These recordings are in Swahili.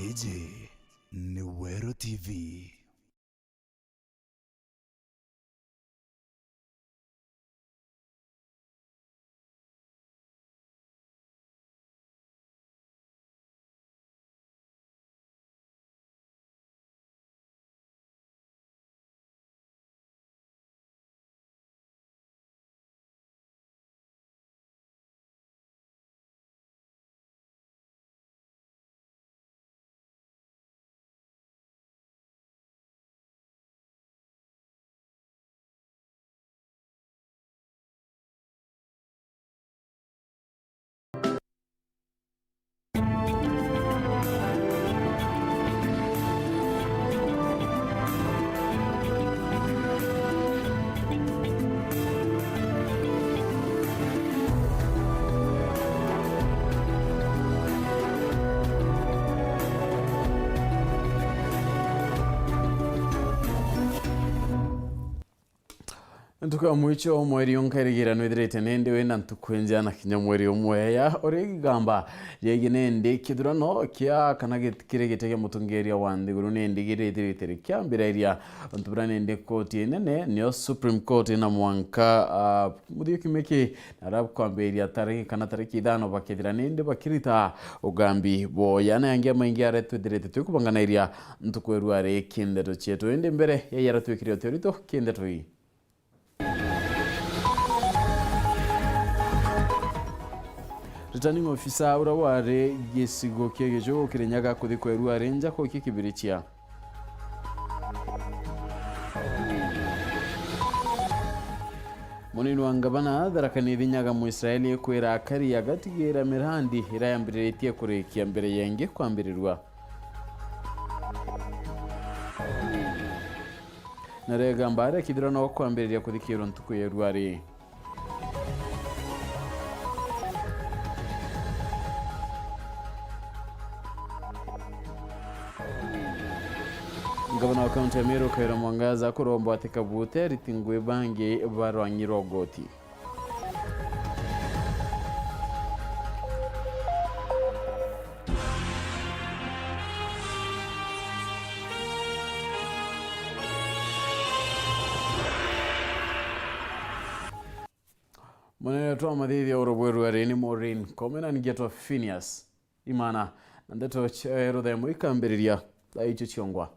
Hiji ni Weru TV. Ntuka mwicho mweri yonkarigira nwithirite nende wena ntukwenja na kinya mweri umweya ori gamba yeginende kidurano kya kana kiregete mutungeria wandiguru nende girete kyambira ntubura nende koti nene niyo Supreme Court na mwanka mudiyo kimeke narab kwamberia tariki kana tariki idano bakidira nende bakirita ugambi boyana yangia maingia retu direte tukubangana iria ntukweruare kindeto chetu ende mbere yara tukirio teorito kindeto hii. Returning officer uraware gesigo kegejo kirenyaga kuthi kweru arenja ko kikibirichia Munini wangabana darakani vinyaga mu Israeli kwera kari yagatigera mirandi irayambiritie kurekia mbere yenge kwambirirwa narega mbare kidirano kwambiriria kuthi kiro ntukweru ari Gavana wa kaunti ya Meru Kaira Mwangaza kurombo atekabute ritingwe bange barwanyirogoti. Mwana tuwa madhithi ya urobweru areni Maureen komena nigeto PHINEAS IMAANA Nteto chero da mwika mbiriria la icho chiongwa.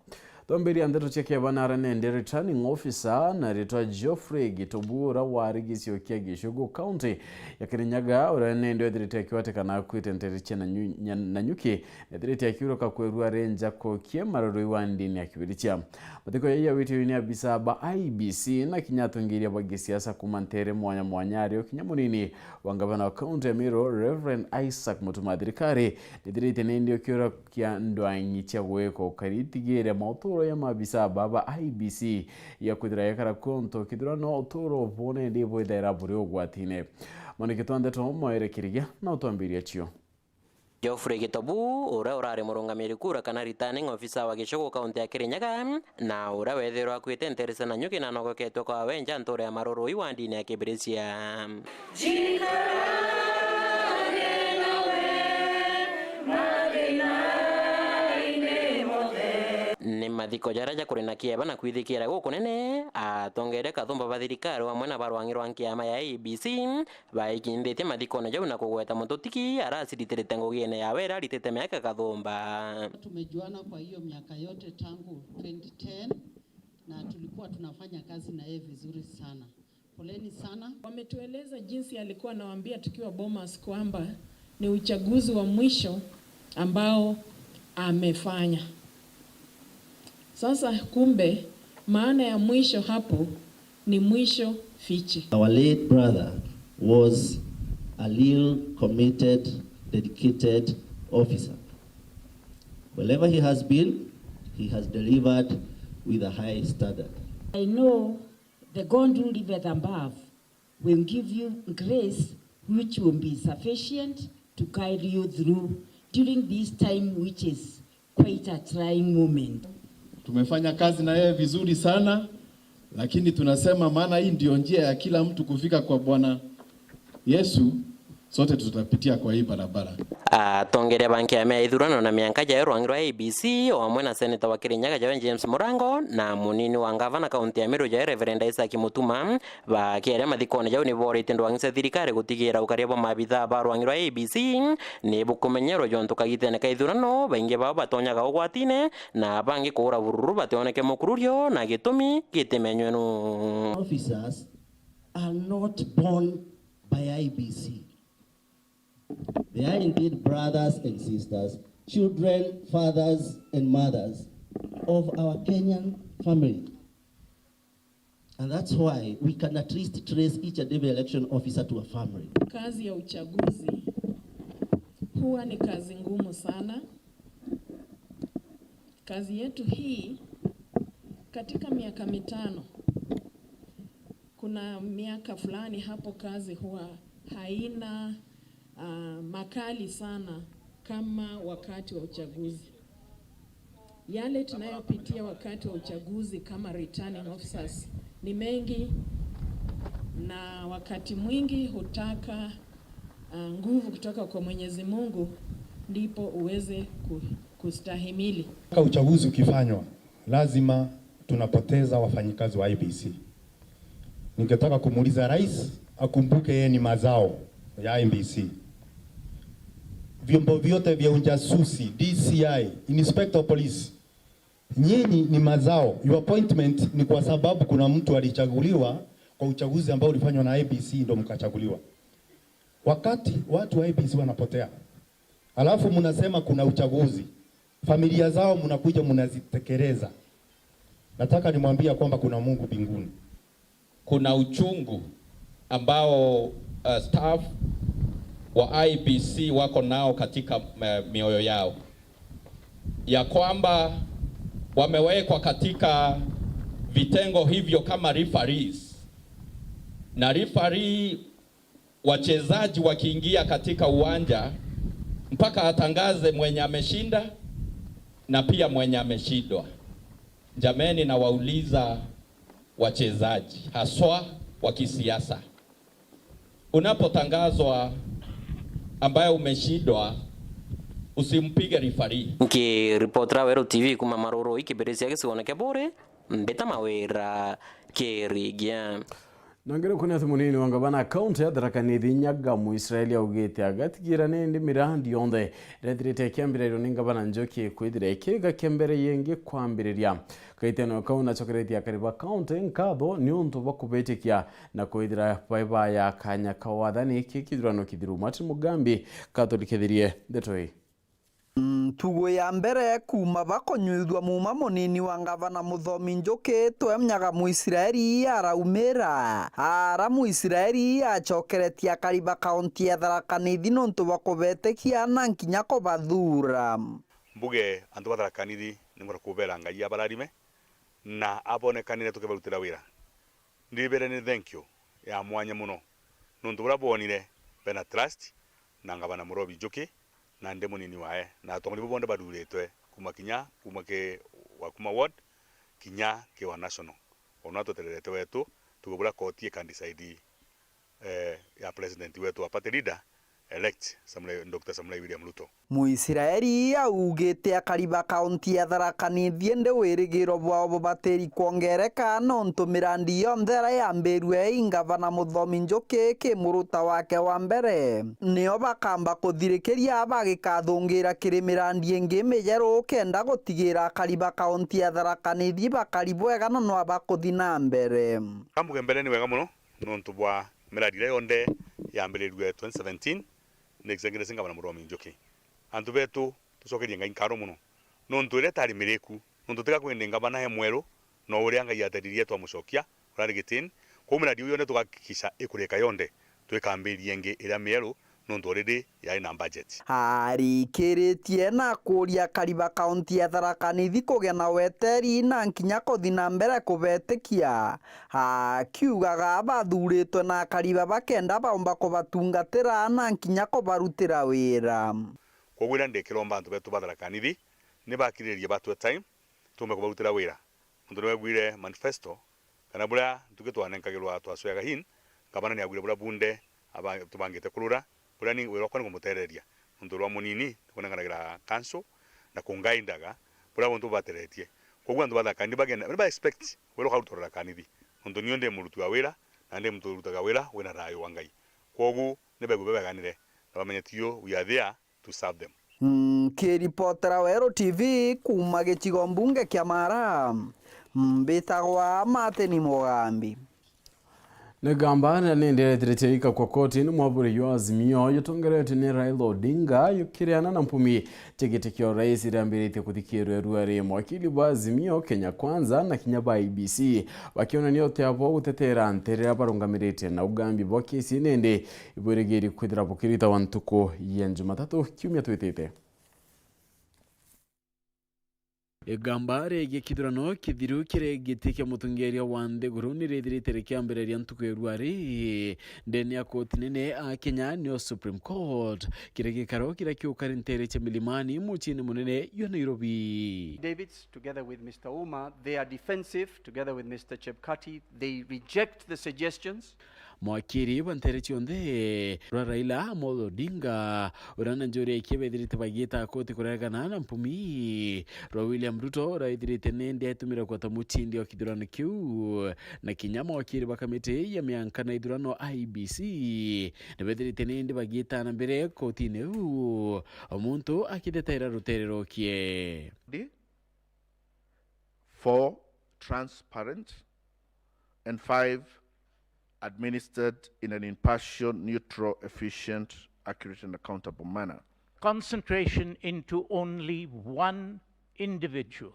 Tomberi Nteto cheke banara nende returning officer na retwa Geoffrey Gitobura warigisi okia gishugu county ya Kirinyaga ora nende edrite kiwate kana kwitenteriche na nyuki edrite kiroka kwerua renja ko kiemaroro iwandi ni akibiricha matiko ya witi yunia bisaba IBC na kinyatungiria bagisiasa kumantere mwanya kinyamunini wangabana wa county ya Meru Reverend Isaac Mutumadirikari edrite nende kiroka kia ndoanyicha weko karitigere mauturo ya mabisa baba IBC ya kudira yakara konto kidurano uturo bone ndibo idera buri ogwatine Monikito Nteto moere kirigia na utuambiria chio Geoffrey Gitobu ura urare murungamiri kura kana returning officer wa Gishugu kaunti ya Kirinyaga na ura wethirwa kwitenteresa na nyuki na nogoketwe kwa wenja ntore ya maroro iwandi ya Kibirisia ni mathiko jaraja kurina kieba na kwithikira guku nene atongere kathumba bathirikari wa mwena barwangirwa nkiama ya ABC baikindite mathiko na jau na kugweta mututiki araciriterete ngugiene ya wera ritete miaka kathumba. Tumejuana kwa hiyo miaka yote tangu 2010 na tulikuwa tunafanya kazi na yeye vizuri sana. Poleni sana. Wametueleza jinsi alikuwa anawaambia tukiwa Bomas kwamba ni uchaguzi wa mwisho ambao amefanya. Sasa kumbe maana ya mwisho hapo ni mwisho fiche. Our late brother was a real committed, dedicated officer. Wherever he has been, he has delivered with a high standard. I know the God who liveth above will give you grace which will be sufficient to guide you through during this time which is quite a trying moment. Tumefanya kazi na yeye vizuri sana, lakini tunasema maana hii ndio njia ya kila mtu kufika kwa Bwana Yesu. sote tutapitia kwa hii barabara. Tongere banki ya mea ithurano na mianka ja rwangiro ABC omwe na seneta wa Kirinyaga ja James Murango na munini wa ngavana kaunti ya Meru ja Reverend Isaac Mutuma bakiere mathikone jau ni borite ndwangise thirikari gutigira ukaria bo mabitha ba rwangiro ABC ni bukumenyero jonto kagitene ka ithurano bainge babo batonyaga ugwatine na bangi kura bururu batoneke mukururio na gitumi gitimenywenu. Officers are not born by IBC. They are indeed brothers and sisters, children, fathers and mothers of our Kenyan family. And that's why we can at least trace each and every election officer to a family. Kazi ya uchaguzi huwa ni kazi ngumu sana. Kazi yetu hii katika miaka mitano, kuna miaka fulani hapo kazi huwa haina makali sana kama wakati wa uchaguzi. Yale tunayopitia wakati wa uchaguzi kama returning officers ni mengi, na wakati mwingi hutaka nguvu kutoka kwa Mwenyezi Mungu ndipo uweze kustahimili. Uchaguzi ukifanywa lazima tunapoteza wafanyikazi wa IBC. Ningetaka kumuuliza rais akumbuke yeye ni mazao ya IBC. Vyombo vyote vya ujasusi, DCI, Inspector Police, nyinyi ni mazao. Your appointment ni kwa sababu kuna mtu alichaguliwa kwa uchaguzi ambao ulifanywa na IBC ndio mkachaguliwa. Wakati watu wa IBC wanapotea, alafu mnasema kuna uchaguzi, familia zao mnakuja mnazitekeleza. Nataka nimwambia kwamba kuna Mungu mbinguni. Kuna uchungu ambao staff wa IBC wako nao katika mioyo yao, ya kwamba wamewekwa katika vitengo hivyo kama referees, na referee wachezaji wakiingia katika uwanja mpaka atangaze mwenye ameshinda na pia mwenye ameshindwa. Jameni, na wauliza wachezaji haswa wa kisiasa, unapotangazwa ambaye umeshindwa usimpige referee. Reporter Weru TV kuma maroro ikiberesi yake siona kebore mbeta mawera kerigia nangere kuna thumunini wangabana account ya darakanithi nyaga mu Israeli augete agatikira nindi mirandi yonde redirete kembere roninga bana njoki kwidire kega kembere yenge kwambiriria kaiteno kauna chokereti ya kariba account nkado ni untu bakubetikia na kwidira baiba ya kanya kawadani kikidurano kidiru mati mugambi katoliketherie detoi tugo ya mbere kuma bakonyuithwa muma munini wa ngavana Muthomi Njuki twemnyaga mu Israeli araumira ara mu Israeli achokeretia kariba kaunti ya Tharakanithi nontu bakubetekia na nkinya kubathura mbuge antu Tharakanithi ningora kubera ngai abararime na abonekanire tukibarutira wira ndibere ni thank you ya mwanya muno nontu burabonire bena trust na ngavana Muthomi Njuki na nde munini wae na tongoni bonde baduretwe kuma kinya kuma ke wa kuma ward kinya ke wa national ona toterete wetu tukubura koti can decide ya president wetu apate leader elect Dr. Samuel William Ruto. Muisiraeli augite akariba kaunti ya Tharakanithi ndi wirigiro bwao bubateri kuongereka nontu mirandi yonthe yambirwe ingavana Muthomi Njuki kimuruta wake wa mbere nio bakamba kuthirikiria bagikathungira kiri mirandi ingi mijeru kenda gutigira akariba kaunti ya Tharakanithi bakaribwega no abakuthi na mbere kambuge mbere ni wega muno nontu bwa mirandi yonde yambirirwe 2017 nexengere singavana Muthomi Njuki antu betu tucokerie ngai nkaro muno nontu ire tari mireku nontu tika kwende ngavana he mweru no uria ngai ataririe twamucokia urari gitin kumira dio yone tugakisha ikureka yonde twikambirie ngi ira mieru nontu already yai na budget harikiritie na kuria kariba kaunti ya Tharakanithi kugia na weteri na nkinya kuthi na mbere kubetikia akiugaga bathuritwe na kariba bakenda baumba kubatungatira na nkinya kubarutira wira kogwira ndekiromba antu betu Tharakanithi ni bakiririe batwe time tume kubarutira wira nontu wegwire manifesto kana bura tukitwanenkagirwa twaswega hin gavana ni agwire bura bunde aba tubangite kurura burani wero kwa ngumutereria nundu rwa munini kunanganagira council na kungaindaga bura buntu bateretie kogwa ndu bathakani bagenda ba expect wero kautorera kanithi nundu niyo ndi murutu wa wira na ndi mutu rutaga wira wina rayo wa Ngai kogu ne begu bebeganire na bamenyetio we are there to serve them. Kĩripotera Weru TV kuma gĩcigo mbunge kĩa Mara mbĩtagwa Martin Mugambi. Negamba na nenderetere ika kwa koti ni mwaburi yo Azimio yotongerete ni Raila Odinga yukiriana na mpumi tegetekio rais irambirite kuthikirwe Weru mwakili wa Azimio Kenya Kwanza na kinyaba IBC wakiona ni yote abo gutetera nterera barungamirite na ugambi bwa kesi nende iburegeri kwithira bukirita wantuko ya Jumatatu kiumia twitete. Egambare gikithurano kithiru kiregitike mutungeria wande guruni rethirite kiambereria ntuku Weru ndeni ya koti nene a Kenya ni Supreme Court kiregikaro kira kiukari ntereche milimani muchini munene yo Nairobi. Davids together with Mr. Uma, they are defensive together with Mr. Chebukati. They reject the suggestions. Mwakiri banterechi onde Raila Amolo Odinga urana njori ikebethirite bagita koti kuregana na mpumi William Ruto raithirite nende atumira kwata muchindi wa kithurano kiu na kinyama wakiri bakamite ya mianka na ithurano IBC nebethirite nende bagita na mbere koti neu omuntu akidetaira ruterero kie 4 transparent and 5 administered in an impartial, neutral, efficient, accurate and accountable manner. Concentration into only one individual.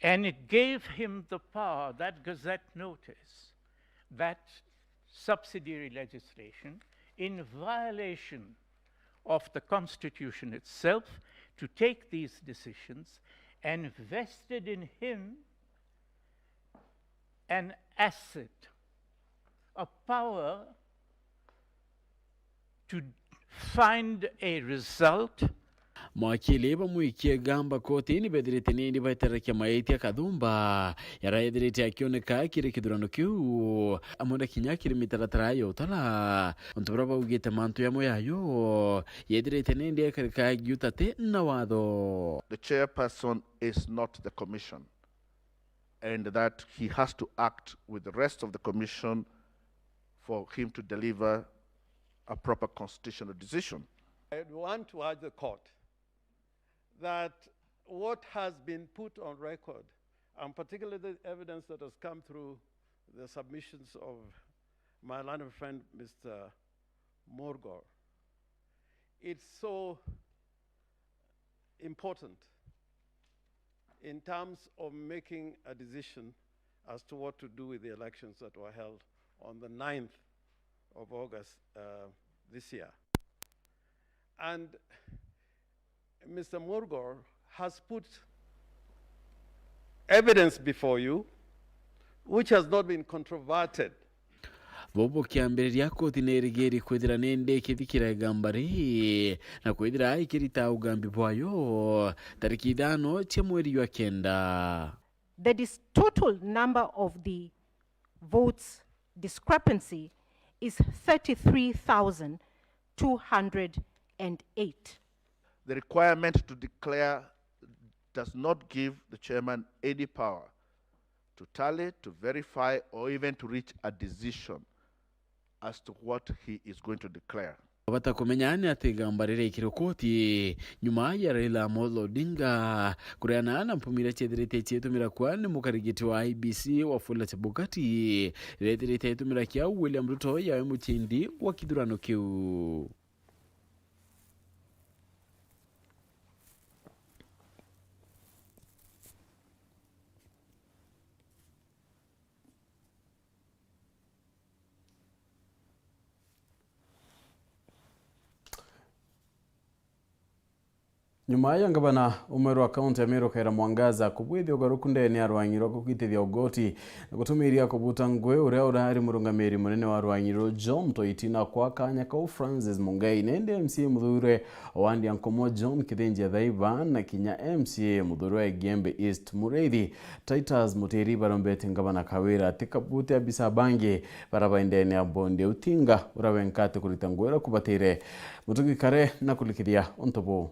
And it gave him the power, that Gazette notice, that subsidiary legislation, in violation of the Constitution itself, to take these decisions, and vested in him an asset, a power to find a result. Mwakili bamuikie gamba koti ni bethirite nindi baitarakia maitia kathumba yaraithirite akioneka kiri kithurano kiu amonda kinya kiri mitaratara yo tala ontubra baugite mantu yamo yayo yethirite nindi ekarika giutate na watho. The chairperson is not the commission, and that he has to act with the rest of the commission for him to deliver a proper constitutional decision. I want to urge the court that what has been put on record, and particularly the evidence that has come through the submissions of my learned friend, Mr. Morgor, it's so important in terms of making a decision as to what to do with the elections that were held on the 9th of August this year. And Mr. Morgor has put evidence before you which has not been controverted. Bobo kiambereria koti nerigeri kwithira nende kithikira gambari na kwithira ikirita ugambi bwayo tariki 5 cia mweri wa kenda. The total number of the votes discrepancy is 33,208. The requirement to declare does not give the chairman any power to tally, to verify, or even to reach a decision as to what he is going to declare. Bata kumenyani ati gambarire ikiro koti nyuma ya Raila Amolo Odinga kureana na mpumira chethirite chetumira kwani mukarigiti wa IBC Wafula Chebukati rethirite tumira kia William Ruto ya muchindi wa kithurano kiu. Nyuma ya ngabana Umweru wa kaunti ya Meru Kaira Mwangaza kubwithi ugaruku ndeni arwanyiro kugitithia ugoti na gutumiria kubuta ngwe uria urari murungamiri munene wa arwanyiro John Toitina kwa kanya kau Francis Mungai nende MCA muthure Wandi Ankomo John Kithenjia Thaiba na kinya MCA muthure Gembe East Mureithi Titus Muteri barombete ngabana Kawira tikabute abisa bange barabaindene abonde utinga urawenkate kurita ngwera kubatire mutugi kare na kulikithia ontobo.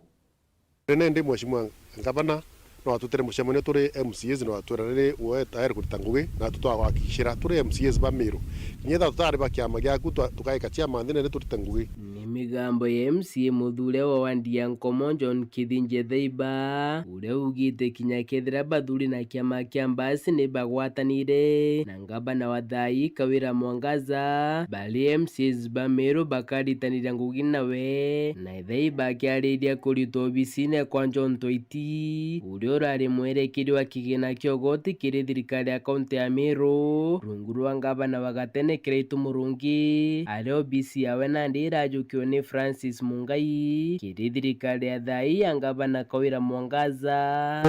Rene ndi mheshimiwa ngavana no atutere mucemanio turi MCAs no aturare we tayari kuruta ngugi na tutawakishira turi MCAs ba Meru nyetha tutari ba kiama gyaku tukaika chiama nthine turute ngugi. Ni migambo ya MCA muthure wa Wandi Ankomo John Kithenjia Thaiba uria ugite kinya kethira bathuri na kiama kia mbasi ni bagwatanire na ngabana wa Thaa Kawira Mwangaza bali MCAs ba Meru bakaritanira ngugi nawe na Thaiba akiariria kurito obisine kwa John Toiti uria urari mwerekeri wa kigina kiogoti kiri thirikari ya kaunti ya Meru rungu rwa ngabana wa Gatene Kiraitu Murungi ari obisi yawe nandi irajukio ni Francis Mungai kiri thirikari ya Thaa ngabana Kawira Mwangaza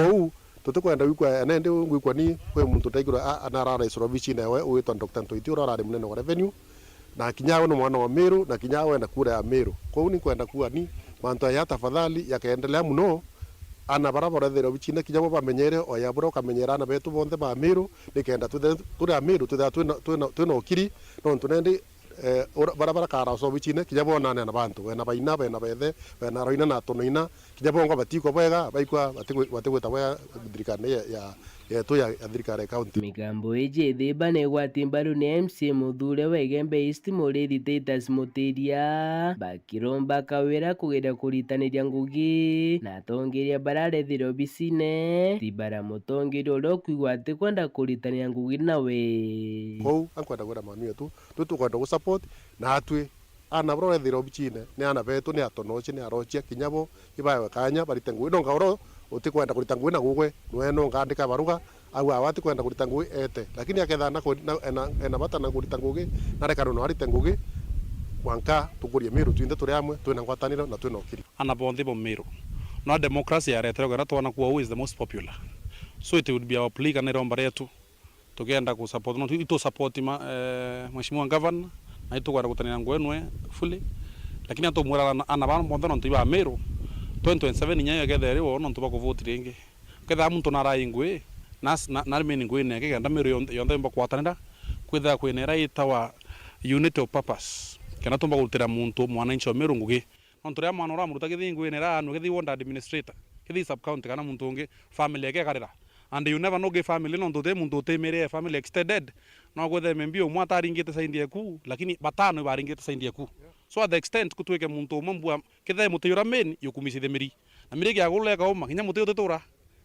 tutikwenda wikwa nende ngwikwa ni kwe muntu taigura anarara isorobici nawe uitwa Dr. Ntoiti urarari munene wa revenue na kinyawe no mwana wa Meru na kinyawe na kura ya Meru kwa ni kwenda kuwa ni mantu ya tafadhali yakaendelea muno ana barabara thero bichine kijabo bamenyere oyabura kamenyerana betu bonde ba Meru nikenda turi Meru twina okiri no tunende barabara kara so bichine kijabo nane na bantu wena baina bena bethe wena roina na tonoina kijabo ngo batiko bwega baikwa batigweta bwa thirikari ya thirikari county. Migambo eje theba ne gwatimbaru ne MCA muthure wa Gembe East Mureithi Titus Muteria bakiromba Kawira kugera kuritaniria ngugi na tongeria barare thiro bisine tibara mutongerio ro kwigwate kwenda kuritania ngugi nawe kou ankwenda gwira mami yetu tukwenda gusupport na atwe ana bro thiro bichine ne ana betu ne atonochi ne arochia kinyabo ibawe kanya barite ngugi no ngoro utikwenda kurita ngugi na gugwe nweno ngandika baruga au awati kwenda kurita ngugi ete lakini aketha na bata na kurita ngugi na rekano no arite ngugi wanka tukurie Meru twinde turi amwe twina ngwataniro na twina okiri ana bondi bo Meru no democracy ya retero gara twana kuwa who is the most popular so it would be our plea kana romba retu tugenda ku support no ito support mheshimiwa governor na ito kwenda kutanira ngwenwe fully lakini ato mwara ana bana bondi no tiba Meru 2027 nyayo gethere wono ntuba kuvote ringi ketha muntu narai ngwe na meni ngwe ne kegenda Meru yonde mba kwatanira kwetha kwinera itawa unity of purpose kana tumba gutira muntu mwananchi wa Meru ngugi no nturia mwana ora muruta kithi ngwe ne ra no kithi ward administrator kithi sub county kana muntu ungi family yake karira and you never know ge family no ntote muntu temere family extended no gwethe membio mwata ringite saindi yaku lakini batano baringite saindi yaku so at the extent kutweke muntu mambua kithe mutiyura meni yukumisi meri na mirege aguleka oma kinya mutiyo tetura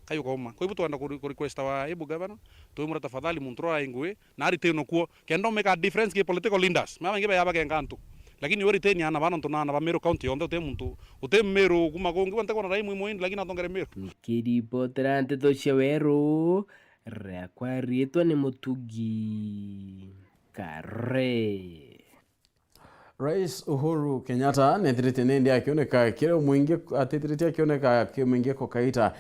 kayo koma kwa hivyo tuanda ku request wa ebu governor tuimura tafadhali muntu ra ingwe na arite no kuo kendo make a difference ke political leaders mama ngebe yaba kengantu lakini wori teni ana bana ntona ba Meru county yonde te muntu ute Meru kuma kongi wante kona rai muimo lakini atongere Meru kiripotera Nteto cia Weru rekwa rietwa ni mutugi kare. Rais Uhuru Kenyatta nethirite nende akioneka kire mwingi atetirite akioneka kimwingi ko kaita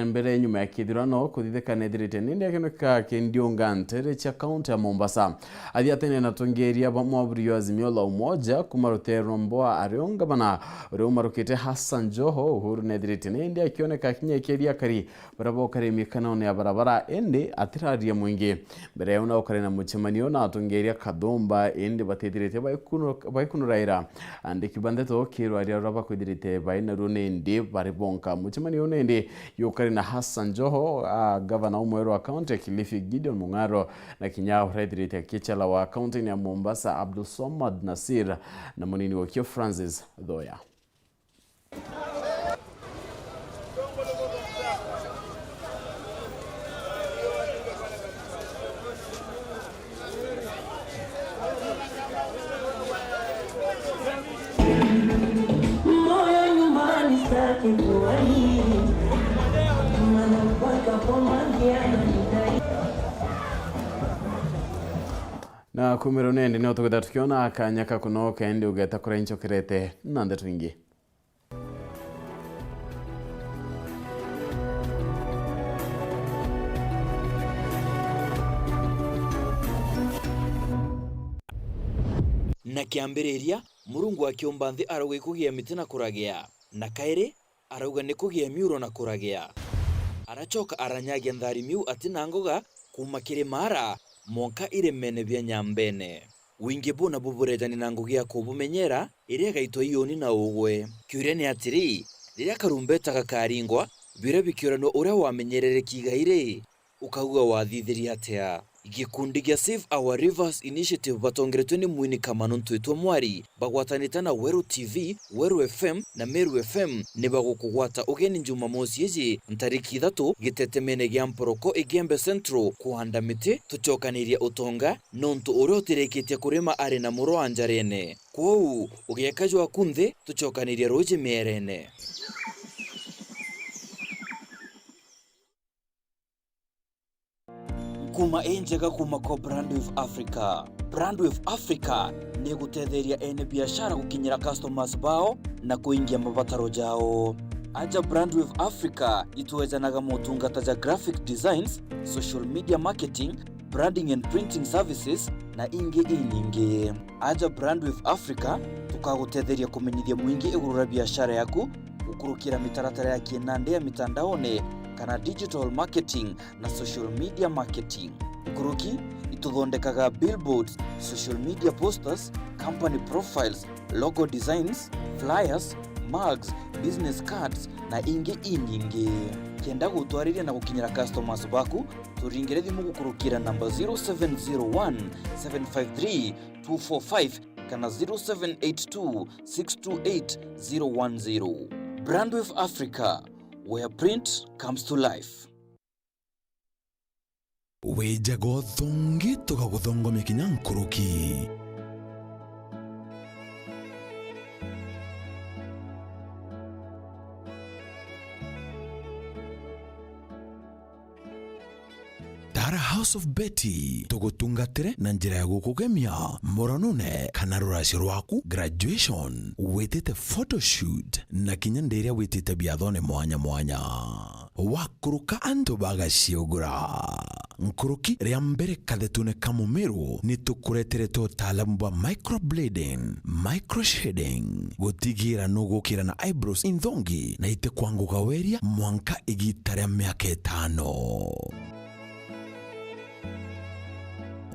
mbere nyuma ya kithirano kuthitheka nethirite nende akioneka kindionga ntere cha kaunti ya Mombasa athiatene na tongeria bamwaburi azimio la umoja kumarutero mboa arionga bana uri umarukite Hassan Joho. Uhuru nethirite nende akioneka kinyekeria kari barabo kare mikana ya barabara ende atiraria mwingi mbere una ukare na muchemanio na tongeria Kadhomba ende batetirite baikunuraira ande kibandeto kiro aria raba kudirite baina rune ndi baribonka muchimani onende yokari na Hassan Joho governor Umweru wa county Kilifi Gideon Mungaro na kinyao redirite kichala wa county ya Mombasa Abdul Somad Nasir na munini wakio Francis Dhoya. Na kumiro nende ni otukweda tukiona akanyaka kuno kaende ugeta kura incho kirete na Nteto ingi. na kiambiriria Murungu akiomba nthi arauga kugia miti na kuragia na kairi arauga ni kugia miuro na kuragia arachoka aranyagia nthari miu ati nangoga kuma kirimara monka iremene bya nyambene wingi bona buburejani na ngugia kubumenyera iria gaito iyoni na ugwe kiuria ni atiri riria karumbeta gakaringwa bire bikiorano uria wamenyerere kigaire ukauga wathithiria atia gikundi gya Save Our Rivers Initiative batongeretwe ni Mwini Kamano Nteto mwari bagwatanite na Weru TV, Weru FM na Meru FM ni bagukugwata ugeni Jumamosi iji ntariki 3 gitetemene gya Mporoko Igembe Central kuhanda miti tuchokaniria utonga nontu uria utireketie kurima ari na muro anjarene kwou ugiekajwa kunthe tuchokaniria roji mierene. Kuma enjega kuma ko Brand with Africa. Brand with Africa ni gutetheria ene biashara gukinyira customers bao na kuingia mabataro jao. Aja Brand with Africa ituwezanaga motungata ja graphic designs, social media marketing, branding and printing services na ingi. Aja Brand with Africa tukagutetheria kumenyithia mwingi igurura biashara yaku ukurukira mitaratara ya kinande ya mitandaone kana digital marketing na social media marketing. Kuruki ituthondekaga billboards, social media posters, company profiles, logo designs, flyers, mugs, business cards na ingi. Kienda gutwariria na gukinyira customers baku turingire thimu gukurukira namba 0701 753 245 kana 0782 628 010. Brand with Africa, where print comes to life. Wejago thongi toka kuthongo mekinya nkuruki. Tara House of Betty tugutungatire na njira ya gukugemia moronone kana ruracio rwaku graduation wetete photoshoot na kinyanderia wetete biathone mwanya wakuruka antu bagaciugura nkuruki ria mbere kathetune kamumiru ni tukuretere tutaalamu bwa microblading, microshading gutigira no gukira na eyebrows inthongi na ite kwanguga weria mwanka igitare miaka 5.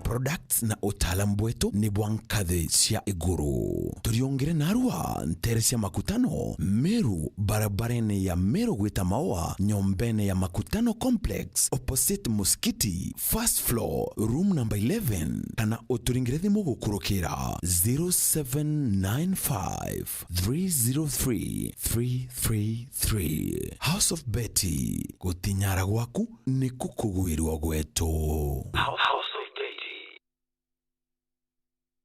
Products na utaalamu wetu ni bwankathe cia iguru. Turiongere narua ntere cia makutano Meru barabarene ya Meru gwita maoa nyombene ya makutano complex opposite muskiti first floor room number 11 kana uturingire thimu gukurukira 0795 303 333. House of Betty gutinyara gwaku ni kukugwirwa gwetu.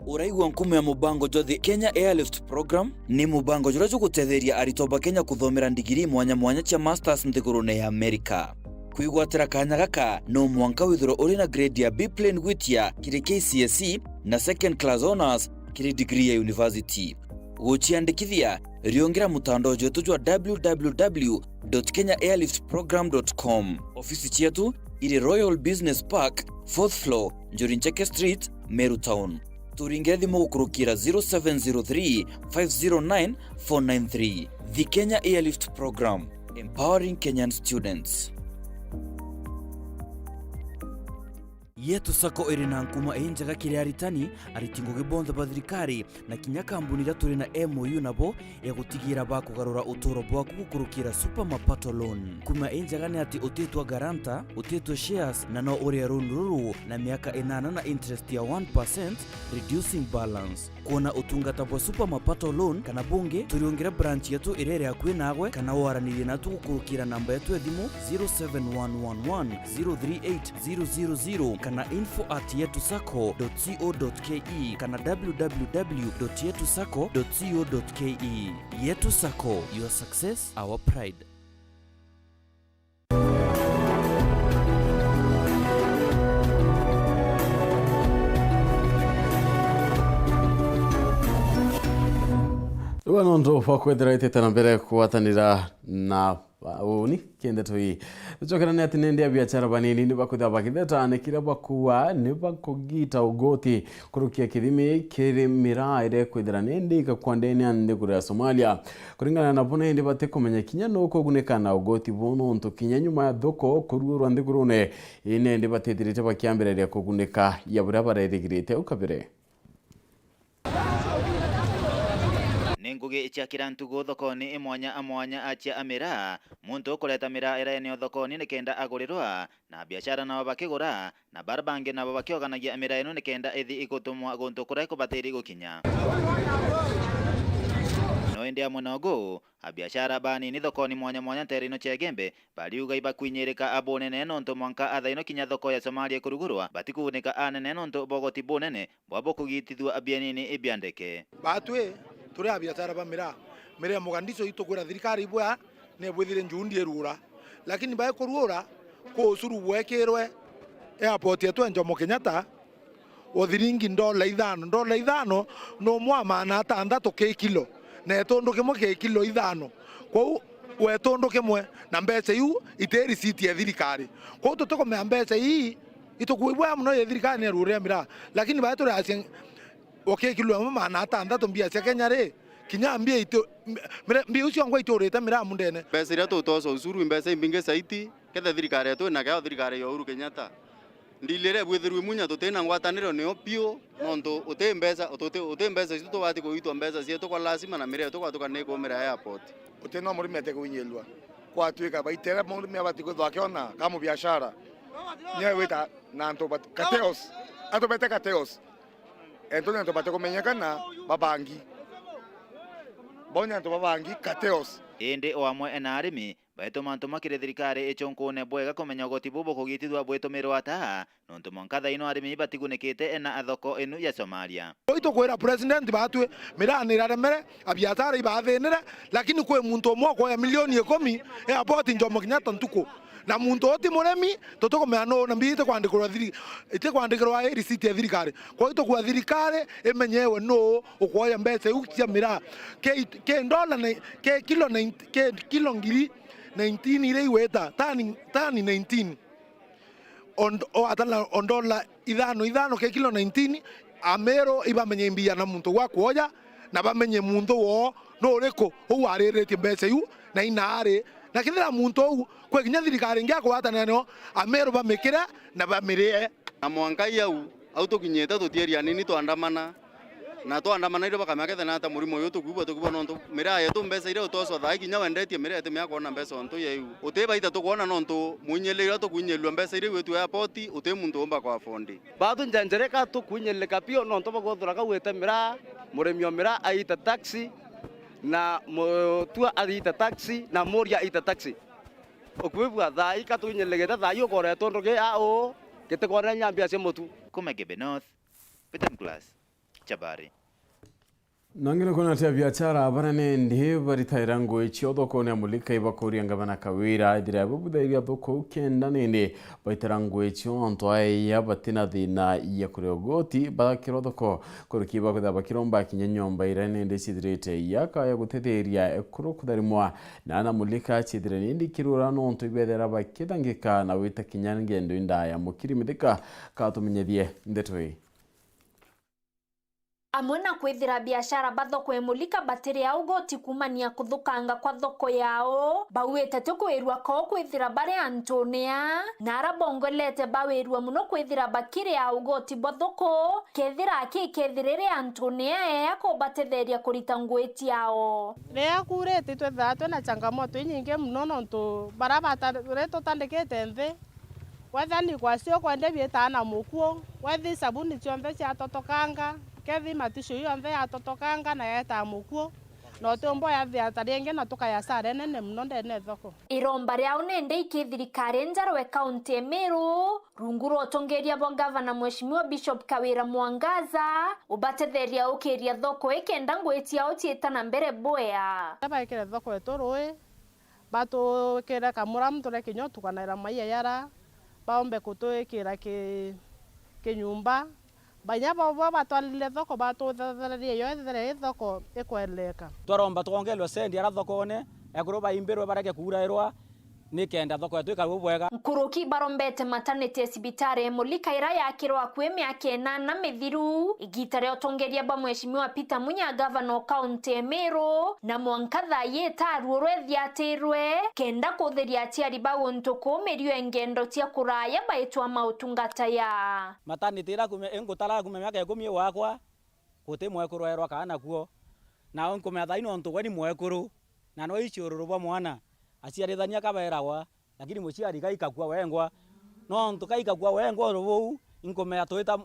Uraigwa nkume ya mubango jothi Kenya Airlift Program ni mubango jurajo gutetheria aritoba Kenya kuthomera ndigiri mwanya cia masters nthigurune ya Amerika. Kuigwatira kanya gaka no mwanka withiro uri na grade ya B plane gwitia kiri KCSE na second class honors kiri degree ya university. Guchiandikithia riongera mutandao jetu jwa www.kenyaairliftprogram.com. Ofisi chetu iri Royal Business Park 4th floor Njorincheke Street, Meru Town. Turingire thimu gukurukira 0703 509 493. The Kenya Airlift Program, empowering Kenyan students. Yetu sako irina nkuma enjaga kiri aritani aritingo gibonza bathirikari na kinya kambuni turi na MOU nabo ya gutigira ba kugarura utoro bwaku gukurukira super mapato loan. Kuma enjaga ni ati utetwa garanta, utetwa shares na no uri ruru na miaka 8 na interest ya 1% reducing balance. Kuona utungata bwa super mapato loan kana bunge turiongera branch yetu irere akwe nagwe kana waranire na tugukurukira namba yetu edimu 07111038000 kana info@yetusako.co.ke kana www.yetusako.co.ke. Yetu Sako, your success, our pride. Wanondo fakwethera itete na mbere kuwatanira na uni kende toi chokera ne atinende biashara banini ni bakutha bakitheta ne kira bakuwa ne bakugita ugoti kurukia kithimi kiri miraire kwithira nende ka kwandene ande kuri Somalia kuringana na bone ndi bate kumenya kinya no kugunekana ugoti bono nto kinya nyuma ya thoko kururu ande kurune ine ndi batetirite bakiambereria kuguneka ya burabarerigirite ukabere Nenguge ichakira ntugo thokoni imwanya achia amira muntu kureta mira ira eneo thokoni nikenda agurirwa na biashara nabo bakigura na barbange nabo bakioganagia amira eno nikenda ithi igutumwa guntu kurai kubatiri gukinya no india munogo abiashara bani ni thokoni mwanya terino chegembe baliuga ibakuinyereka abone neno nto mwanka athaino kinya thoko ya Somalia kurugurwa batikunika anene nto bogoti bonene bwabo kugitithwa abianini ibiandeke batwe turi abiashara ba mira mugandiso itokura thirikari bwa ne bwithire njundi erura lakini bae kurura ko suru wekerwe airport yetu Jomo Kenyatta othiringi $5 no mwamana atandatu ke kilo na tondu kimwe ke kilo 5 kwa we tondu kimwe na mbeca yu iteri city ya thirikari kwa tutoko me mbeca hii itokuibwa muno ya thirikari ne rure mira lakini bae turi asen okay kilo mama atandatu mbia cia Kenya ri kinya mbia ito mbia ucio ngwa itorete mira mundene mbeca ria tutoso usuru mbeca imbinge saiti kethe thirikari yetu na kaya thirikari ya Uhuru Kenyatta ndilire bwithirwe munya tutena ngwataniro ne opio nonto utembeca citu wati kuitwa mbeca cietu kwa lazima na mire yetu kwatuka ne komera airport uteno muri mete kunyelwa kwa tuika baitera muri me abati ko thwakiona kama biashara nyewe wita na nto bat kateos ato bete kateos entonces nto bate kumenyekana babangi bonya nto babangi kateos ende oamwe enarimi baito manto makire thirikari ichonkone bwega kumenya goti bubo kugitithwa bwetumirwa Thaa nonto monkatha ino arimi batigunekete ena athoko enu ya Somalia oito kwera president batwe miranira remere abiatara ibathenere lakini kwe muntu omwe ya milioni 10 airport Jomo Kenyatta ntuko na muntu oti muremi totoko meano na mbite kwandikirwa kwandikirwa receipt ya thirikari kwa ito kwa thirikari emenyewe no ukwoya mbeca ukia mira ke $1 na ke kilo ngiri 19 ile iweta tani 19 atala $5 ke kilo 19 amero ibamenye mbia na muntu wa kuoya na bamenye muntu wo no reko uwarerete mbeca yu na inare na kithira muntu kwe kinya thirikari ngia kwatana no amero bamekira na bamirie na mwanka yau autokinyeta tutieria nini twandamana na twandamana ire bakamakethe na ta murimo yo tukubwa nonto mira yetu mbeca ire utoso Thaa kinya wendetie mira yetu mya kuona mbeca onto yeu utebaita tukuona nonto munyelera tukunyelwa mbeca ire wetu airport ute muntu omba kwa fondi batu njanjereka tukunyeleka pio nonto bagothura ka wete mira muremio mira aita taxi na tua aita taxi na moria aita taxi okwebwa Thaa ikatunyeleketa Thaa yo kore tondoke ao kete kore nyambia cia mutu Kumegebe North Peter Class Chabari nangire kona tia biashara barane ndi baritaira ngo ichiodo kone mulika ibakuri ngabana kawira idira bubudairia thoko kenda nene baitara ngo ichio antoai ya batina thina ya kuriogoti bakirodoko kurukiba kutha bakiromba kinyanyomba irane ndi sidirete yaka ya gutetheria ekuru kutharimwa na mulika chidire ndi kirura no nto ibethera bakithangika na wita kinyangendo indaya mukiri midika katumenyethie ndetoi amwe na kwithira biashara bathoko emulika batiri ya ugoti kumania kuthukanga kwa thoko yao bawite tukwirwa ko kwithira bare Antonia na arabongolete bawirwa muno kwithira bakiri ya ugoti bothoko kethira kethirire Antonia yako batetheria kurita ngweti yao rea kurete twethatwe na changamoto nyingi muno nonto barabata reto tandikete nthi wathani kwa cio kwende bietana mukuo wathi sabuni cionthe cia totokanga kethi matisho iyo nthe atotokanga na yeta mukuo no tombo ya thia tarenge na tukaya sare nene muno ndene thoko iromba riao nende ikithirikari njarwe kaunti Meru runguru otongeria bo governor Mheshimiwa Bishop Kawira Mwangaza ubatetheria ukiria thoko ikenda ngweti yao tietana mbere boya baikire thoko etoroi bato kera kamura mtore kinyo tukanaira maiya yara baombe kutoekira ke nyumba banya babo batwalile thoko batuthathereria yo ethere thoko ikweleka twaromba tuongelwe sendi ara thokone ekuru baimbirwe bareke kurairwa nikenda thoko yetu ikaru bwega. Nkuruki barombete maternity cibitari mulika ira yakirwa kwi miaka 8 mithiru igita ria utongeria ba mheshimiwa Peter Munya governor county Meru na mwanka thayeta rurethia atirwe kenda kutheria atiari baguntu kumirio engendo tia kuraya baitwa mautungata ya maternity ira engutara kume miaka 10 wakwa guti mwekuru erwa kana kuo na onkume thaino ntu weni mwekuru na no iciururu bwa mwana aciarithania kaberagwa lakini muciari gaikakua wengwa no ntu gaikakua wengwa rubu inkomea twita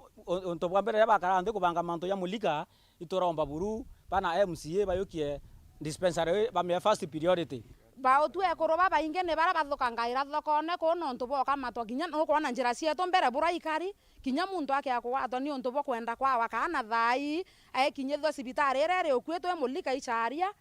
ntu bwa mbere bakara nthi kubanga mantu ya mulika ituromba buru bana MCA bayukie dispensary ba me first priority ba otu ekoro baba inge ne bara bathukangaira thokone kono ntu boka matwa kinya no kona njira cieto mbere bura ikari kinya muntu ake akwato ni ntu bo kwenda kwa wakana thai aekinye tho cibitari rere okuetwe mulika icaria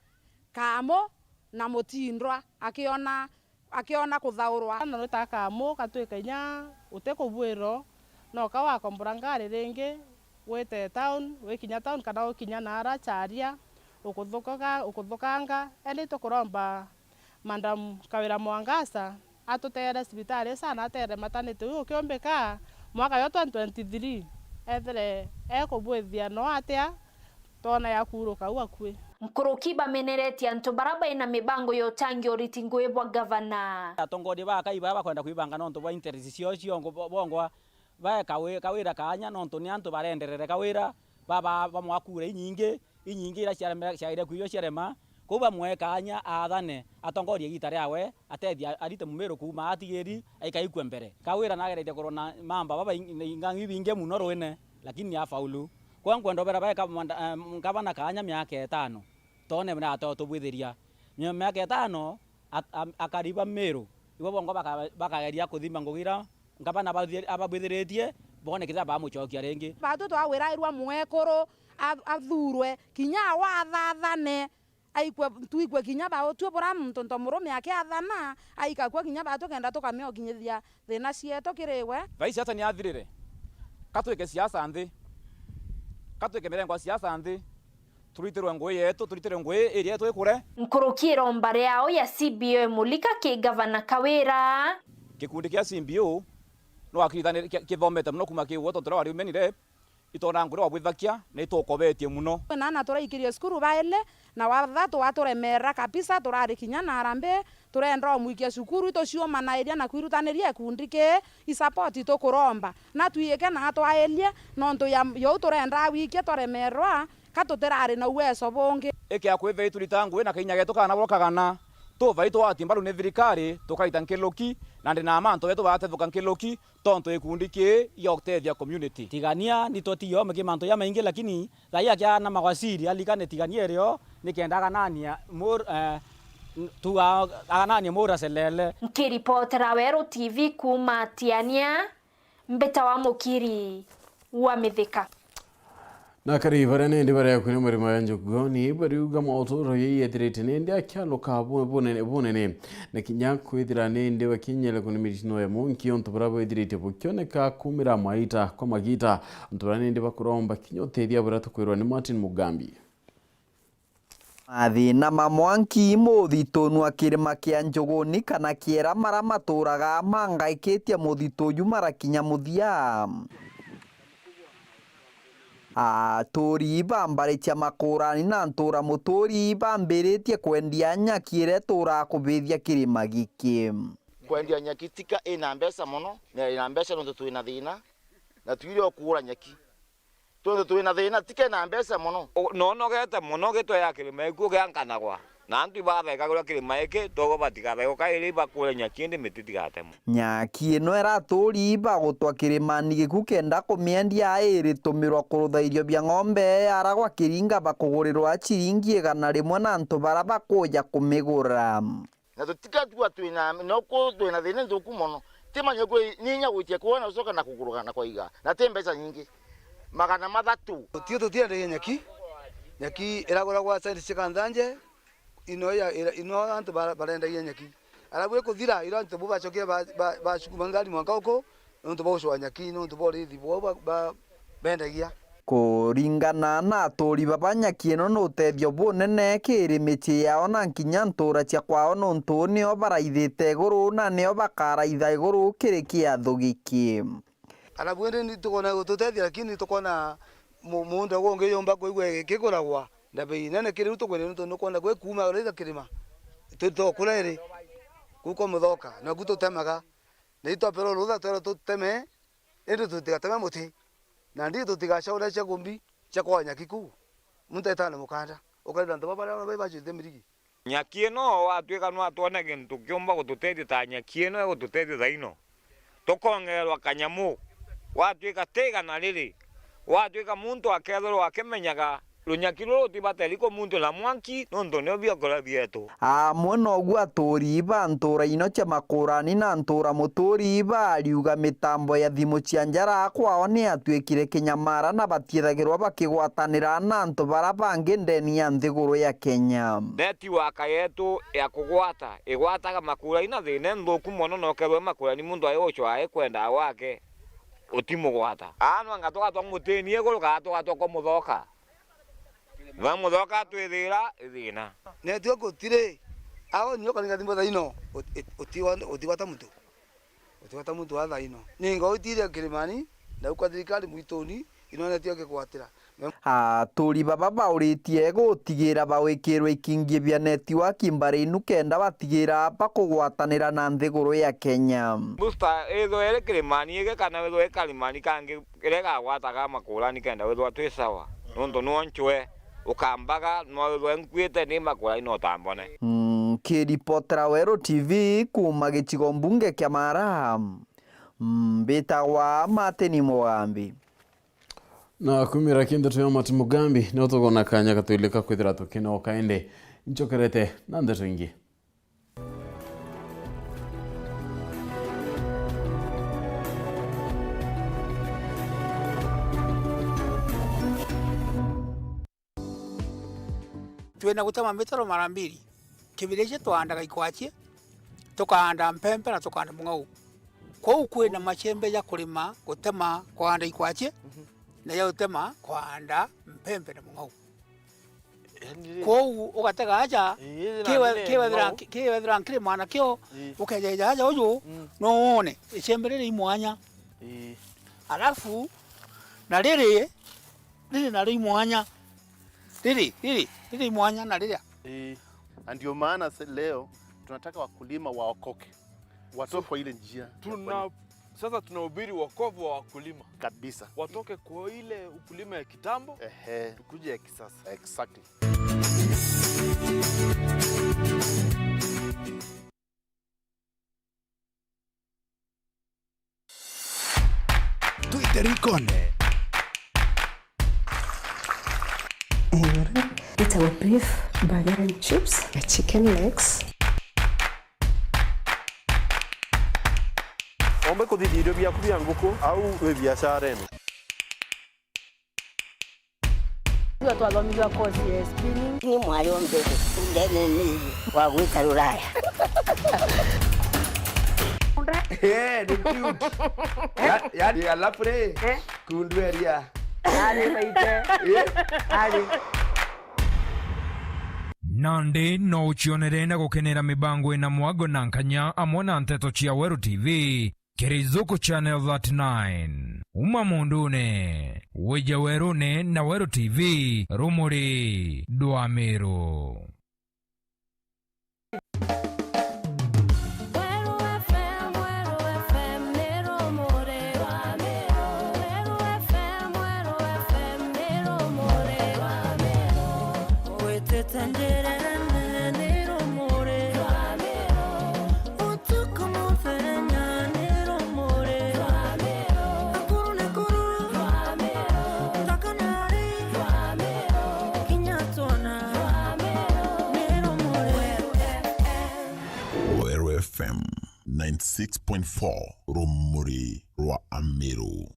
kamo na mutindwa akiona kuthaurwa na rutaka mu katwika nya utekubwiro no kawa komburangari ringi wete town wikinya town kana ukinya nara charia ukuthukanga eni tukuromba Madam Kawira Mwangasa atutere cibitari sana atere maternity ukiombeka mwaka yo 2023 ethere ekubwithia no atia tona ya kuruka uakwe. Nkuruki bameneretie antu baraba ina mibango yotangi oritingwe bwa governor atongodi bakaiba bakwenda kuibanga nonto bwa interest cio bongwa ba kawira kanya nonto ni antu barenderere kawira baba bamwakure inyingi ira ciaire kuyo ciarema kuba mwekanya athane atongorie gitari yawe atethia arite mumeru kuma atigeri aikaikwe mbere kawira nagereite korona mamba baba ingangi binge muno rwene lakini afaulu kwa kwenda bera beka ngabana kanya miaka 5 tone mna atoto bwithiria miaka 5 akariba Meru ibo bongo bakageria kuthima ngugira ngabana ababwithiritie bone kitha bamuchokia ringi batu twawirairwa mwekoro athurwe kinya wathathane aikwe tuikwe kinya ba tu bora muntu ntomurume ake athana aikakwa kinya batu kenda tukameo kinyithia thina cieto kiriwe vaisi hata ni athirire katwike siasa nthi katwike mirengo siasa nthi turitirwe ngui yetu turitirwe ngui iri yetu ikure Nkuruki romba riao ya CBO mulika ki governor Kawira gikundi kia CBO no akithane kithomete muno kuma ki woto tora wari menire itona ngure wa bwithakia na itukobetie muno na turaikirie skuru baile na wathatu waturemera kabisa turari kinya na arambe turenda omwikia cukuru itucioma na iria na kwirutaniria kundi ke isupport tukuromba na tuiyeke na twaelie nonto yo turenda wikie turemerwa katuterari na uweso bonge eke akwethe turitangwe na kinya getu kana borokagana to vai to atimbaru ne thirikari tukaita nkiloki na ndina manto yetu bate thukankiloki tonto ikundi ki yoktethia community tigania ni totiyo meki manto ya maingi lakini thaya kya na magwasiri alikane tigania rio nikendaga nania mur tu aganania mura selele nkiripotera Weru TV kuma Tiania mbeta wa mukiri wa mithika na kariba ne ndi bare ku muri mayanjo goni bari uga motoro yeyetirite ne ndi akyalo ka bonene ne kinya kwithira ne ndi wakinyele ku mitino ya monki onto brabo yedirite bukioneka kumira maita kwa magita onto ne ndi bakuromba kinyotethia burato kwirwa ni Martin Mugambi mathina mamwanki muthitunu akirima kia njuguni kana kiera mara maturaga mangaikitie muthitu yu marakinya muthia turi bambaritia makurani na ntura muturi bambiritie kwendia nyaki ire turakubithia kirima giki kwendia nyaki tika ina mbeca muno na ina mbeca no twina thina na twire kura nyaki tondu twina thina tika na mbeca muno no gete muno gitwe ya kirima iku gankanagwa na antu batheka gura kirima iki togo batigatheka kairi bakure nyaki ndi mititigate nyaki ino eraturi bagutwa kirimani giku kenda kumiendia iri tumirwa kurutha irio bia ng'ombe aragwa kiringa bakugurirwa chiringi 100 na antu bara bakuja kumigura na tutika tuwa twina no ko twina thina nduku muno timanya ko ninya gwitia kuona ucoka na kuguruga na kwaiga na tembeca nyingi 300 tio tutiende nyaki iragura gwa side chikandanje ino antu barenda nyaki arabwe kuthira iro antu bubachokia ba shukuma ngari mwaka uko ntu bosho nyaki ntu bori thibo ba bendagia Kũringana na atũri babanyaki ĩno nĩ ũteithio bunene kĩrĩ mĩciĩ yao na nginya ntũra cia kwao nũntũ nĩo baraithĩte igũrũ na nĩo bakaraitha igũrũ kĩrĩ kĩatho gĩkĩ. Alafu ni tukona gũtũteithia lakini tukona mũndũ ũngĩyũmba kũigua gĩkĩgũragwa na bei nene kĩrĩ tukwene nĩtũkwenda gwĩkuma rĩtha kĩrĩma tũtokũra ĩrĩ kuko mũthoka na gũtũtemaga nĩ itopero rũtha twero tũteme ĩndĩ tũtigateme mũtĩ na ndi tũtigacaũra cia gũmbi cia kwa nyaki kuu mũtetana mũkanda ũkaenda ntũ babara bacite mirigi nyaki ĩno watuĩka no atuone kĩndũ kĩũmba gũtũteithia ta nyaki ĩno ĩgũtũteithia thaino tũkongererwa kanyamu watuĩka tigana rĩrĩ watuĩka muntu akethorwo akĩmenyaga runyaki rũrũ tibateriko muntu na mwanki nonto nĩo biokora bietu amwe noguo atũri ba ntũra ino cia makũrani na ntũra mũtũri bariuga mĩtambo ya thimũ cia njara kwao nĩ atuĩkire kĩnyamara na batiethagĩrwo bakĩgwatanĩra na antũ bara bangĩ ndeni ya nthĩgũrũ ya Kenya. netiwaka yetu ya kũgwata ĩgwataga makũrani na thĩna nthũku mũno no kerwo makũrani muntu ayũcwa ekwenda wake utimugwata anu anga tũgatwa mũtĩnie igũrũ kana tũgatwa mũthoka Vamuthoka twithira ithina. Netio gutire. Ao nyo kalinga thimbo thaino. Utiwata muntu. Utiwata muntu wa thaino. Ningo utire kirimani na ukathirikari mwitoni ino netio gikwatira. Atũri baba baũrĩtie gũtigĩra bawĩkĩrwo ikingie bia netiwaki mbarĩ-inu kenda batigĩra bakũgwatanĩra na nthĩgũrũ ya Kenya. Busta ĩtho ĩrĩ kĩrĩmani ĩgĩ kana ĩtho ĩkarimani kangĩ ĩrega gwataga makũrani kenda ĩtho twĩ sawa. Nonto nonchwe ukambaga no nkwite ni makũrani no tambone. Kĩripotera Weru TV kuma gĩcigo mbunge kĩa Mara. Mbĩtagwa Martin Mugambi. Na kumira kinde tuyo Martin Mugambi no tugona kanya katwilika kwithira tukina okaende nchokerete na Nteto ingi. Twena gutema mitaro mara mbili kibireje twandaga ikwachie tukahanda mpembe na tukahanda mung'au kwa kwina machembe ya kulima gutema kwahanda ikwachie na ya gutema kwahanda mpembe na mung'au kwa ugatega aja kiwethira nkiri mwana kio ukejeja aja uyu no one ichembe riri imwanya alafu na riri na riri imwanya Lili mwanya na lilia. Ndio maana leo tunataka wakulima waokoke. Watoke kwa ile njia. Sasa tunahubiri wokovu wa wakulima. Kabisa. Watoke kwa ile ukulima ya kitambo, tukuje ya kisasa. Exactly. Twitter ikone. It's our beef, burger and chips, chicken legs. Ombe kudhidirio byaku bya nguku au we biashara eno. Ndio twalomizwa course ya spinning. Ni mwali ombe ndene ni wa gwita ruraya. Ni cute. Ya lapre. Kundweria. Ali baite. Ali. Nandi no uchionere na gukenera mibango ina mwago na nkanya amwe na Nteto cia Weru TV Kirizuku Channel 39 Uma mundune Wija Werune na Weru TV Rumuri Duamiru. FM 96.4 Rumuri Rwa Amiru.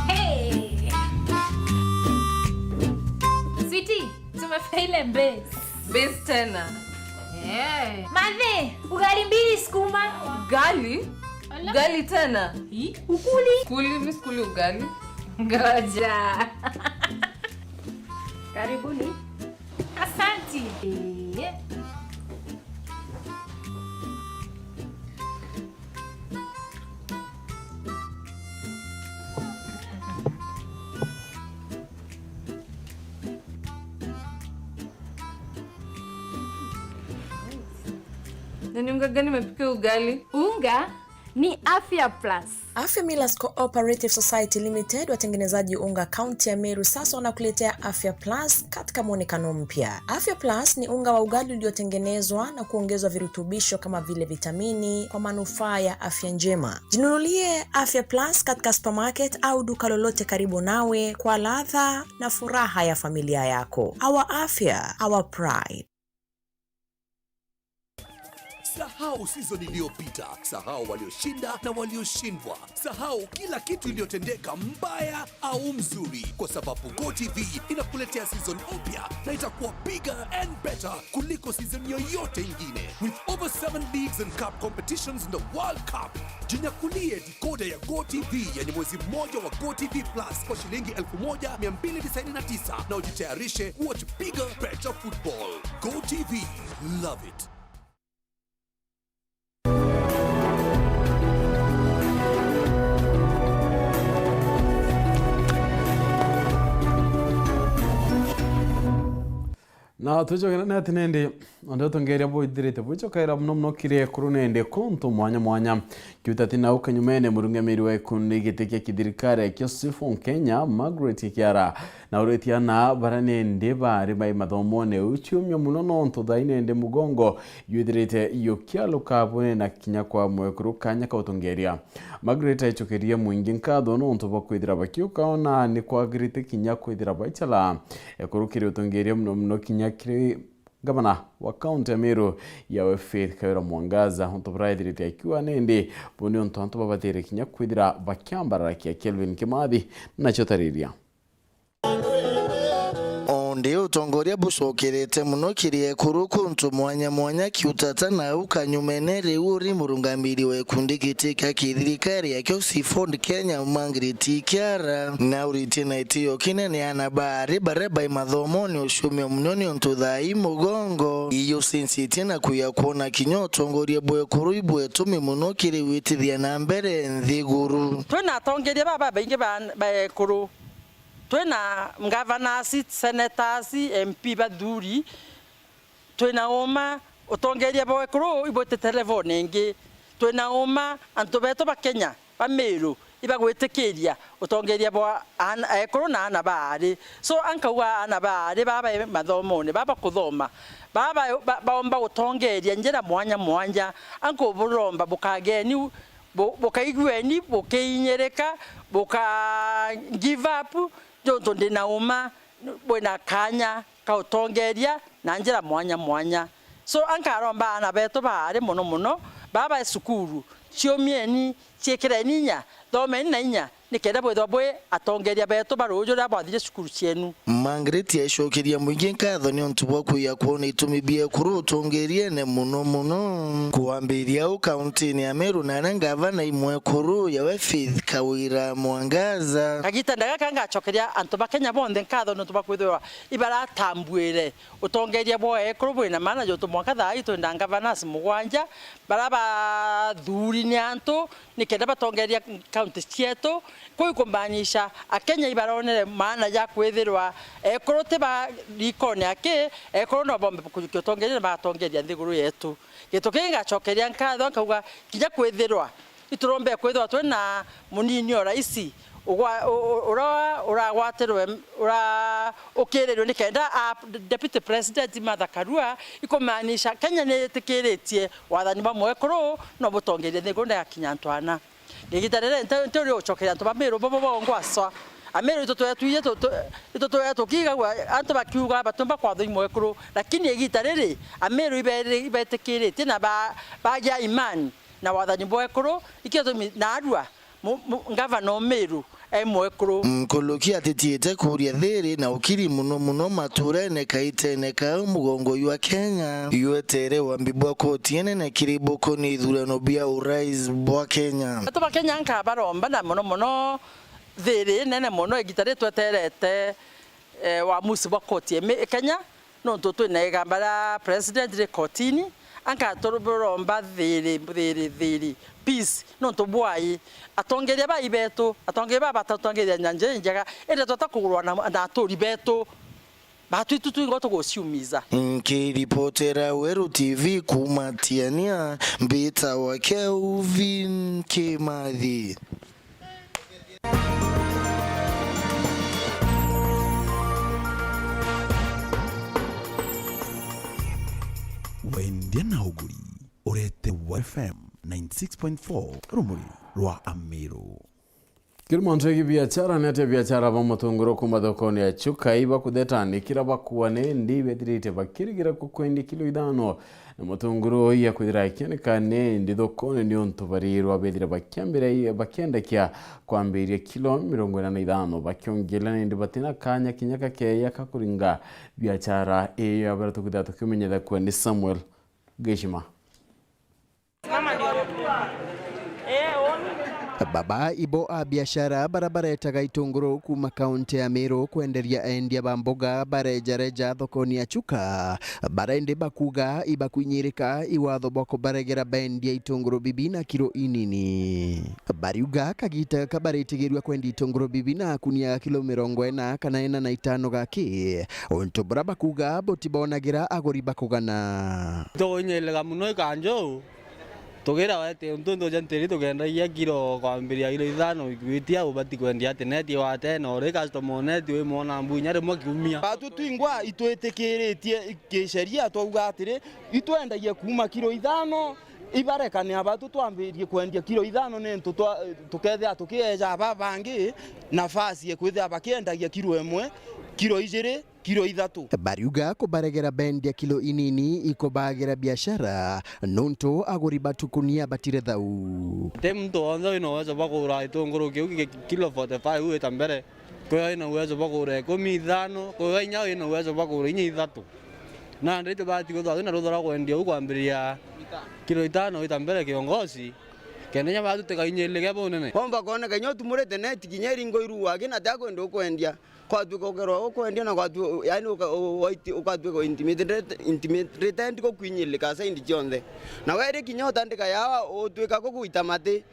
Hey! Sweetie, tumefika ile base. Base tena. Madhe, ugali mbili sukuma. Ugali? Ugali tena? Ukuli? Mimi sikuli ugali. Ngoja. Karibuni. Asante. Nani unga gani umepika ugali? Unga ni Afya Plus. Afya Millers Cooperative Society Limited, watengenezaji unga kaunti ya Meru, sasa wanakuletea Afya Plus katika muonekano mpya. Afya Plus ni unga wa ugali uliotengenezwa na kuongezwa virutubisho kama vile vitamini kwa manufaa ya afya njema. Jinunulie Afya Plus katika supermarket au duka lolote karibu nawe kwa ladha na furaha ya familia yako. Our afya, our pride. Sahau season iliyopita, sahau walioshinda na walioshindwa, sahau kila kitu iliyotendeka mbaya au mzuri, kwa sababu GoTV inakuletea season mpya na itakuwa bigger and better kuliko season yoyote ingine. With over 7 leagues and cup competitions in the World Cup, jinyakulie decoder ya GoTV yenye mwezi mmoja wa GoTV Plus kwa shilingi 1299 na ujitayarishe watch bigger, better football. GoTV, love it. Na tuchokera nati nende onde tongeria boidirete buchokaira mno kire kurunende konto mwanya kiutatina ukanyumene murungamiri wa ikundi gitekia kidirikare kyo Sifon Kenya Margaret Kiara na uretiana baranende bari bai mathomone uchumyo muno nonto dainende mugongo yudirete yokialo kabone na kinya kwa mwekuru kanya ka utongeria. Margaret achokeria mwingi nkadho nonto bakwidira bakiuka ona ni kwa grite kinya kwidira baichala ekurukire utongeria mno kinya kire gavana wa kaunti ya Meru ya Faith Kawira Mwangaza ontobraidiri akiwa nende boni onto babatire kinya kwidira bakyambara kia Kelvin Kimathi na chotariria. Onde utongoria bucokerete muno kirie kurukuntu mwanya kiutata na ukanyumenere uri murungamiri wa kundi gitika kithirikari ya kyo Sifon Kenya Margaret Kiara na uriti na itio kinene anabari bareba imathomoni ushumio munoni onto Thaa mugongo iyo sensiti na kuyakuona kinyo utongoria bwe kuruibwe tumi muno kiri witithia na mbere nthiguru twina tongeria baba baingi ba kuru twina governors, senators, MP baduri twina oma utongeria bwe kuru ibote telefone ngi twina oma anto beto ba Kenya ba Meru ibagwitikiria utongeria bwa ekuru na ana bari so ankawa ana bari baba mathomone baba kuthoma baba baomba utongeria njira mwanya anko buromba bukageni bukaigweni bukinyereka buka give up jonto ndina uma bwena kanya ka utongeria na njira mwanya so ankaromba ana beto bari muno baba esukuru chiomieni chiekera ninya thomeni na inya nikenda bwe atongeria beto barojo rabathire sukuru cienu. Margaret yacokeria mwingi nkatho ni ontu bwa kuya kuona itumibie kuru utongerie ne muno kuambiria kaunti ya Meru na gavana Imwe kuru ya Faith Kawira Mwangaza kagita ndaga kanga chokeria antu ba Kenya bonde nkatho no tuba kwithwa ibara tambwire utongeria bwe kuru bwe na mana jo tumwaka Thaa ito ndanga governors mugwanja baraba thuri ni antu nikenda batongeria kaunti cietu kuikumbanyisha akenya ibaronere maana ya kwithirwa ekorote ba likone ake ekorono bombe kutongeria batongeria nthiguru yetu gitukinga chokeria nkatho akauga kija kwithirwa iturombe kwithirwa twina munini ora isi ura waterwe ura ukirirwo nikenda deputy president Martha Karua ikumanisha Kenya ni tikiretie wathani bamwe kuru no butongeria nthiguru ya kinyantwana gigitarere ntori uchokeria antu ba Meru bobo ngwaswa Ameru itotoya tukiga antu bakiuga batumba kwatho Imwe kuru lakini egitarere Ameru ibetekirite na baja imani na wathani bwe kuru ikio na arua gavana Meru Imwe kuru Nkuluki atitiete kuria thiri na ukiri muno maturene kaitene ka mugongo wa Kenya URETERI wambibwa kotiene na kiriboko ni ithurano bia urais bwa Kenya to ba Kenya nka baromba na muno thiri nene muno egitare tweterete wa musi bwa koti Kenya no toto na igambara president de kotini anka toromba thiri peace no to bwai atongeria ba ibeto atongeria ba tatongeria nyanje njaga ende totakugurwa na atori beto batuitutu ngoto gociumiza nkiripotera Weru TV kumatiania mbita wa Kelvin Kimathi. Wendia na uguri urete FM 96.4 rumuri rwa Amiro. Kilmontregi biachara nete biachara bamotongoro kumadokoni ya chuka iba kudetani kira bakuwane ndi bedirite bakirigira kukwendi kilo idano na motongoro ya kudira ikene kane ndi dokone ni ontobarirwa bedira bakyambira bakenda kya kwambiria kilo 45 bakyongelana ndi batina kanya kinyaka ke yakakuringa biachara ya barato kudato kumenyeda kwa ni Samuel Geshima. Baba ibo a biashara barabara etaga itunguru kuma kaunti ya Meru kwenderia endia bamboga barejareja thokoni ya chuka barende bakuga ibakunyirika iwatho boko baregera bendia itunguru bibina kilo inini bariuga kagita kabaretigirwa kwendi itunguru bibina kunia kilo 40 kana 45 gaki ontobra bakuga botibonagira agori bakugana tonyelega muno kanjo togera wate untondo janteri togenda ya kilo kwambiria kilo 5 igwitia ubati kwendia teneti wate no re customer neti we mona mbunya re mwakiumia batu twingwa itwetekeretie kesheria twaugatire itwendagia kuma kilo 5 ibarekane abatu twambirie kwendia kilo 5 nento tukethia tukieja babangi nafasi ekwithia bakiendagia kilo 1 kilo 2 kilo 3 bariuga ko baregera bendia kilo inini iko bagera biashara nonto agori batukunia batire thau temto onzo inaweza bakura itongoro kilo 45 uwe tambere kwa inaweza bakura 15 kwa nyao inaweza bakura 3 na ndito bati ko thina rudhara kwendia ukwambiria kilo 5 itambere kiongozi kenya batu tekainyelege bonene bomba kone kanyo tumurete neti kinyeri ngoiru wake na tako ndo kwendia kwa tukokero kwendia na kwa tu yani ukatwe intimidate ko kwinyele kasa indi chonde na were kinyota ndika yawa otweka ko kuitamate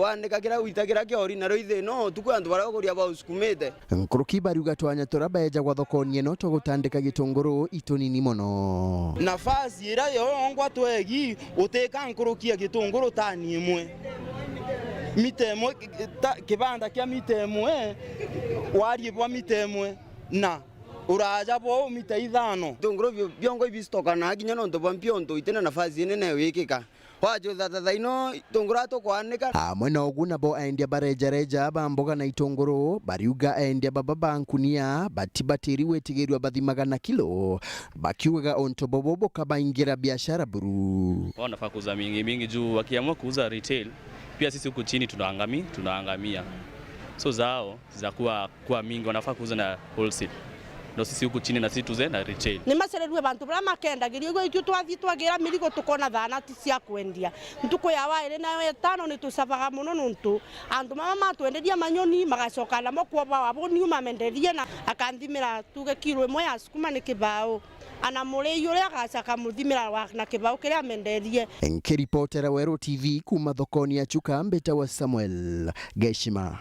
wandika kira uitakira kiori na roithe no tukwandu bara kuria ba usukumete nkuruki bariuga twanya torabeja gwa thokoni no togutandika gitunguru itonini mono nafasi ira yo ongwa twegi uteka nkurukia gitunguru tani imwe mitemo kibanda kya mitemo waribwa mitemo na uraja bo mita 5 tunguru byongo bistoka na ginya no ndo mpionto itena nafasi nene wikika wajo thata ino tungura to kwanika amwe na oguna bo endia barejareja bamboga na itongoro bariuga endia baba bankunia batibatiri wetigirwa bathimagana kilo bakiuga onto bobobo kabaingira biashara buru wanafaa kuuza mingi juu wakiamua kuuza retail pia sisi huku chini tunaangamia so zao za kuwa mingi wanafaa kuuza na wholesale no sisi huku chini na sisi tuze na retail ni masererwe bantu bra makenda girigo itu twagira mirigo tukona thana ti cia kwendia ntuko ya waire na 5 ni tusabaga muno nuntu andu mama matwenderia manyoni magacoka na mokwa wabo ni mamenderia na akanthimira tuge kilo 1 ya sukuma ni kibao ana muri yule agacaka muthimira na kibao kile amenderie nkiripotera Weru TV kuma thokoni ya chuka mbeta wa Samuel Geshima.